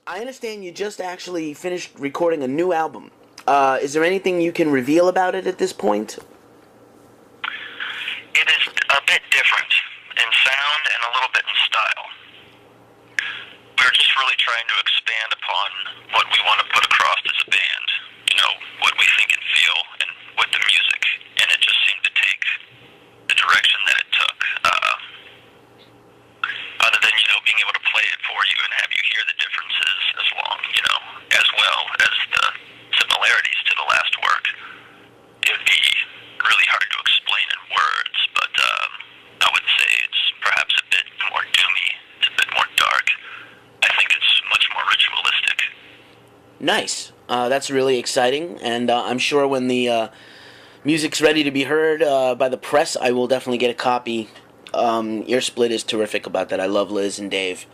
I understand you just actually finished recording a new album. Is there anything you can reveal about it at this point? It is a bit different in sound and a little bit in style. We're just really trying to expand upon what we want to put across as a band. You know, what we think and feel, and with the music. And it just seemed to take the direction that it took. Other than, being able to play it for you and have you hear the differences as well as the similarities to the last work. It would be really hard to explain in words, but I would say it's perhaps a bit more doomy, it's a bit more dark. I think it's much more ritualistic. Nice. That's really exciting, and I'm sure when the music's ready to be heard by the press, I will definitely get a copy. Your split is terrific about that. I love Liz and Dave.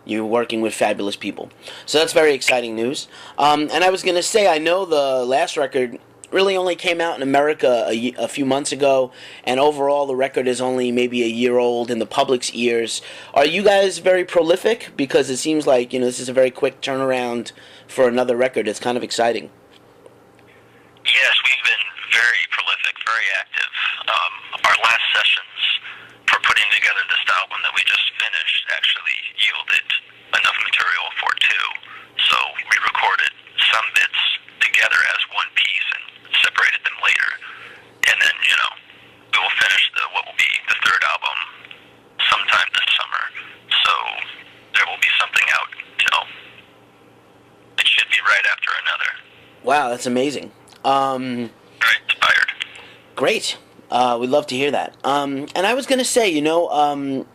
You're working with fabulous people. So that's very exciting news. And I was going to say, I know the last record really only came out in America a few months ago, and overall the record is only maybe a year old in the public's ears. Are you guys very prolific? Because it seems like, this is a very quick turnaround for another record. It's kind of exciting. Yes, we've been very prolific, very active. Our last sessions for putting together this album that we just finished actually yielded enough material for two. So we recorded some bits together as one piece and separated them later. And then, we will finish what will be the third album sometime this summer. So there will be something out, it should be right after another. Wow, that's amazing. Very inspired. Great. We'd love to hear that. And I was going to say, the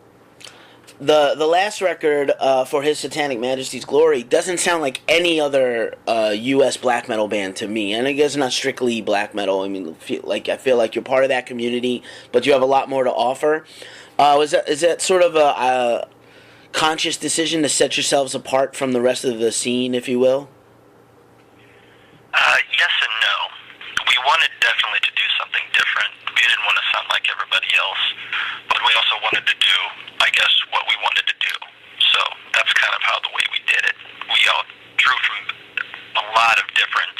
last record for His Satanic Majesty's Glory doesn't sound like any other U.S. black metal band to me. And I guess not strictly black metal. I mean, I feel like you're part of that community, but you have a lot more to offer. Is that sort of a conscious decision to set yourselves apart from the rest of the scene, if you will? Yes and no. We wanted definitely to do something different. We didn't want to sound like everybody else, but we also wanted to do, I guess, what we wanted to do. So that's kind of how the way we did it. We all drew from a lot of different,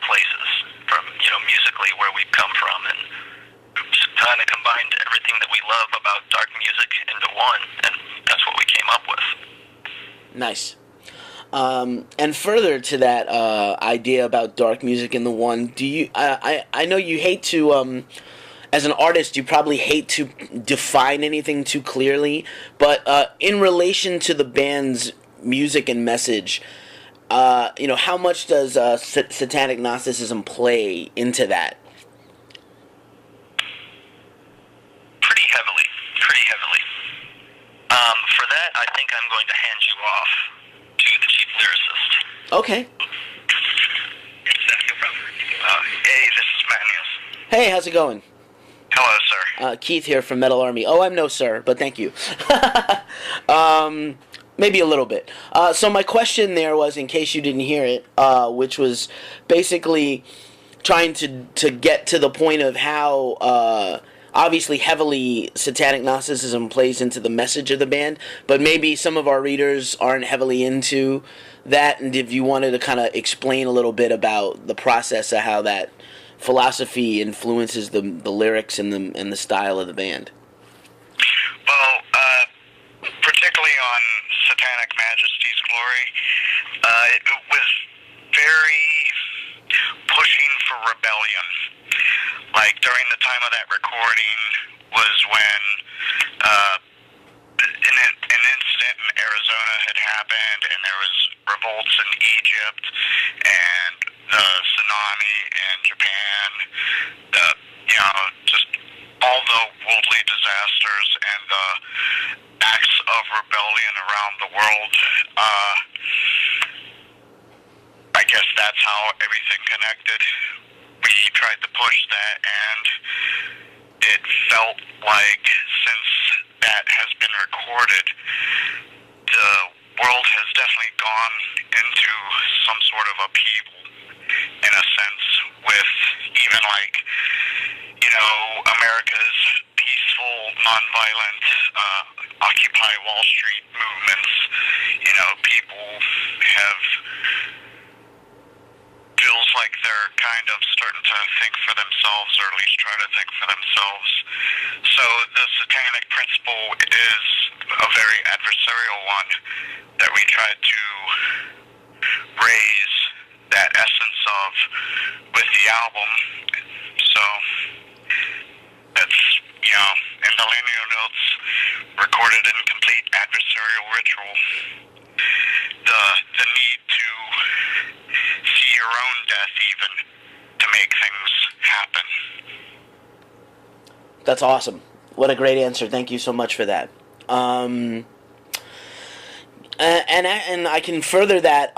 places from, musically where we've come from, and just kind of combined everything that we love about dark music into one, and that's what we came up with. Nice. And further to that idea about dark music in the one, do you? I know you hate to, as an artist, you probably hate to define anything too clearly. But in relation to the band's music and message, how much does satanic Gnosticism play into that? Pretty heavily. Pretty heavily. For that, I think I'm going to hand you off to the chief lyricist. Okay. Hey, this is Mhághnuís. Hey, how's it going? Hello, sir. Keith here from Metal Army. Oh, I'm no sir, but thank you. Maybe a little bit. So my question there was, in case you didn't hear it, which was basically trying to get to the point of how obviously heavily satanic Gnosticism plays into the message of the band, but maybe some of our readers aren't heavily into that, and if you wanted to kind of explain a little bit about the process of how that philosophy influences the lyrics and the style of the band. Well, particularly on Satanic Majesty's Glory, it was very pushing for rebellion. Like, during the time of that recording was when an incident in Arizona had happened, and there was revolts in Egypt, and the tsunami in Japan, just all the worldly disasters and the acts of rebellion around the world. I guess that's how everything connected. We tried to push that, and it felt like, since that has been recorded, the world has definitely gone into some sort of upheaval, in a sense, with even America's peaceful, nonviolent occupation Occupy Wall Street movements, people have feels like they're kind of starting to think for themselves, or at least try to think for themselves. So the satanic principle is a very adversarial one that we try to raise that essence of with the album. So that's, in the linear notes, recorded in complete adversarial ritual. The need to see your own death even to make things happen. That's awesome. What a great answer. Thank you so much for that. And I can further that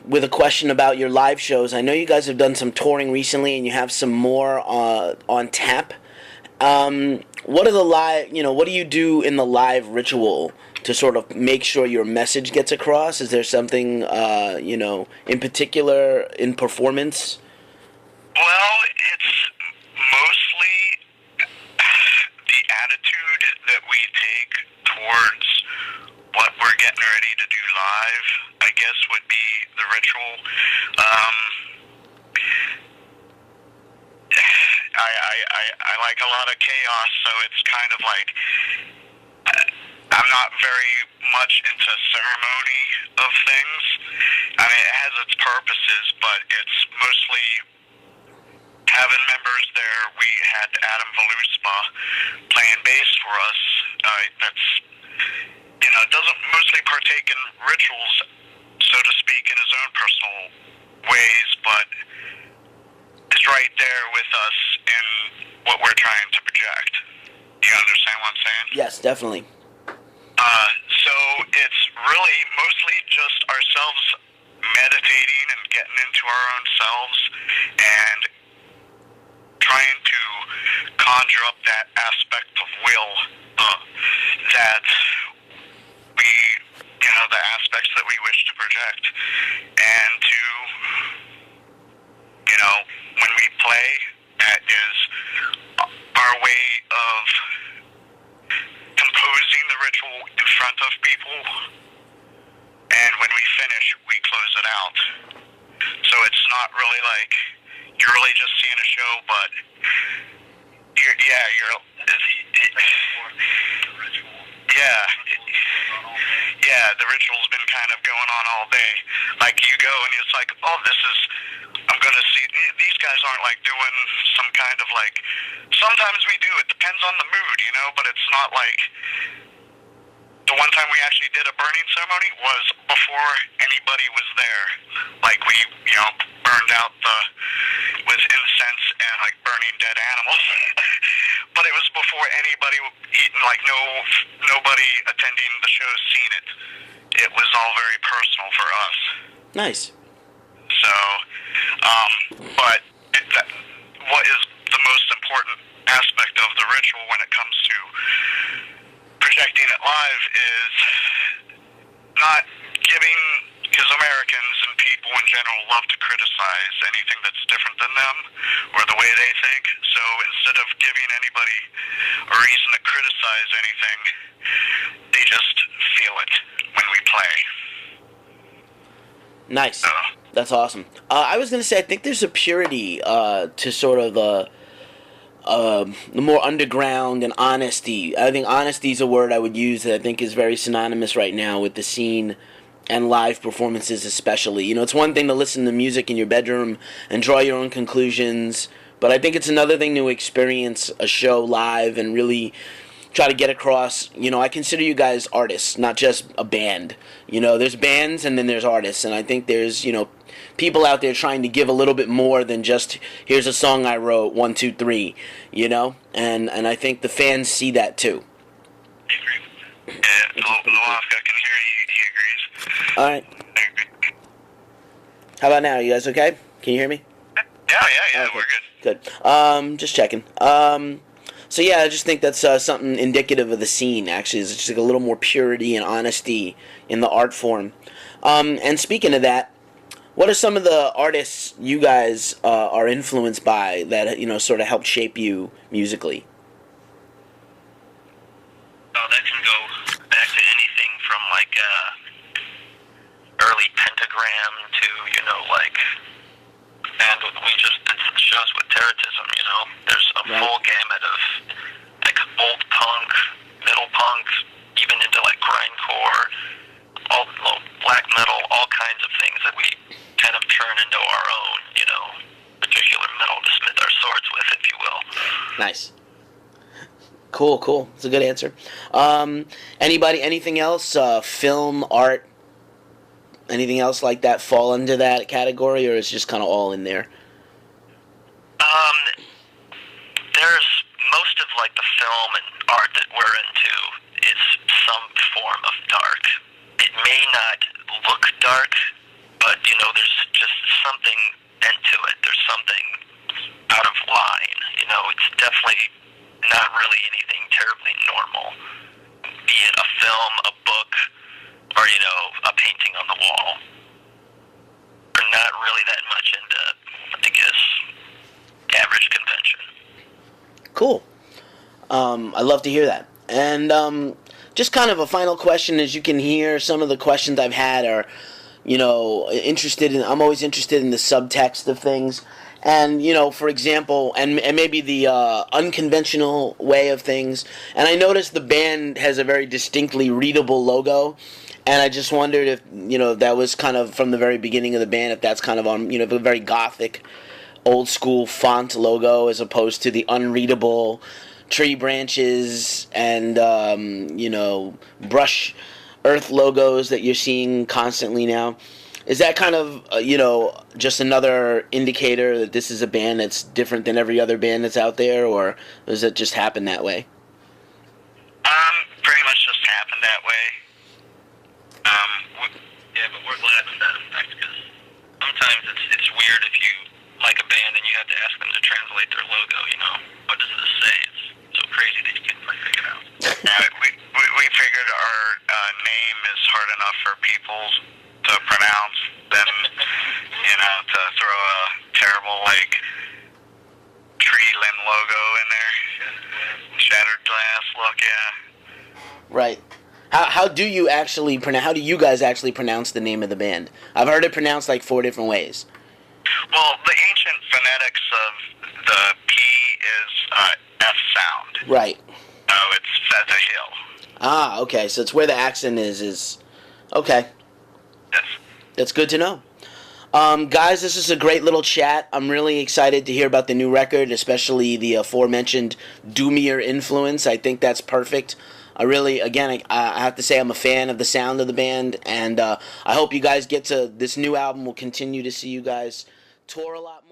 with a question about your live shows. I know you guys have done some touring recently, and you have some more on tap. What are the what do you do in the live ritual to sort of make sure your message gets across? Is there something, in particular in performance? Well, it's mostly the attitude that we take towards what we're getting ready to do live, I guess, would be the ritual. I like a lot of chaos, so it's kind of like I'm not very much into ceremony of things. I mean, it has its purposes, but it's mostly having members there. We had Adam Veluspa playing bass for us. That's, doesn't mostly partake in rituals, so to speak, in his own personal ways, but is right there with us in what we're trying to project. Do you understand what I'm saying? Yes, definitely. So it's really mostly just ourselves meditating and getting into our own selves and trying to conjure up that aspect of will that we, the aspects that we wish to project. And to, when we play, that is our way of composing the ritual in front of people, and when we finish, we close it out. So it's not really like you're really just seeing a show, but the ritual's been kind of going on all day. Like, you go and it's like, I'm going to see, these guys aren't like doing some kind of like, sometimes we do, it depends on the mood, but it's not like, the one time we actually did a burning ceremony was before anybody was there. Like, we, burned out with incense and like burning dead animals. But it was before anybody, like nobody attending the show seen it. It was all very personal for us. Nice. So, but what is the most important aspect of the ritual when it comes to projecting it live is not giving, because Americans and people in general love to criticize anything that's different than them or the way they think. So instead of giving anybody a reason to criticize anything, they just feel it when we play. Nice. That's awesome. I was going to say, I think there's a purity to sort of the more underground and honesty. I think honesty is a word I would use that I think is very synonymous right now with the scene and live performances especially. It's one thing to listen to music in your bedroom and draw your own conclusions, but I think it's another thing to experience a show live and really try to get across. I consider you guys artists, not just a band. There's bands and then there's artists, and I think there's, people out there trying to give a little bit more than just, here's a song I wrote, 1, 2, 3, and I think the fans see that too. I agree. Yeah, Luathca can hear you. He agrees. All right. How about now? You guys okay? Can you hear me? Yeah, okay. We're good. Good. Just checking. So yeah, I just think that's something indicative of the scene, actually. It's just like a little more purity and honesty in the art form. And speaking of that, what are some of the artists you guys are influenced by that, sort of helped shape you musically? Oh, that can go back like early Pentagram to, you know, like, and we just did some shows with Terrorism, you know. There's a full gamut of like old punk, middle punk, even into like grindcore, all black metal, all kinds of things that we kind of turn into our own, you know, particular metal to smith our swords with, if you will. Nice. Cool. It's a good answer. Anything else? Film, art, anything else like that fall into that category, or is it just kind of all in there? There's most of like the film and art that we're into is some form of dark. It may not look dark, but you know, there's just something into it. There's something out of line. You know, it's definitely not really anything terribly normal. Be it a film, a book, or, you know, a painting on the wall. We're not really that much into, I guess, average convention. Cool. I love to hear that. And just kind of a final question, as you can hear, some of the questions I've had are, you know, I'm always interested in the subtext of things. And, you know, for example, and maybe the unconventional way of things. And I noticed the band has a very distinctly readable logo. And I just wondered if, you know, that was kind of from the very beginning of the band, if that's kind of on, you know, a very gothic, old school font logo as opposed to the unreadable tree branches and, you know, brush earth logos that you're seeing constantly now. Is that kind of, you know, just another indicator that this is a band that's different than every other band that's out there, or does it just happen that way? Pretty much just happened that way. But we're glad with that effect, because sometimes it's weird if you like a band and you have to ask them to translate their logo, you know. What does this say? It's so crazy that you can't quite figure it out. We figured our name is hard enough for people to pronounce than, you know, to throw a terrible, like, tree limb logo in there. Shattered glass look, yeah. Right. How do you guys actually pronounce the name of the band? I've heard it pronounced like 4 different ways. Well, the ancient phonetics of the P is F sound. Right. So it's PTAHIL. Ah, okay. So it's where the accent is. Okay. Yes. That's good to know. Guys, this is a great little chat. I'm really excited to hear about the new record, especially the aforementioned doomier influence. I think that's perfect. I have to say I'm a fan of the sound of the band, and I hope you guys get to this new album. We'll continue to see you guys tour a lot more.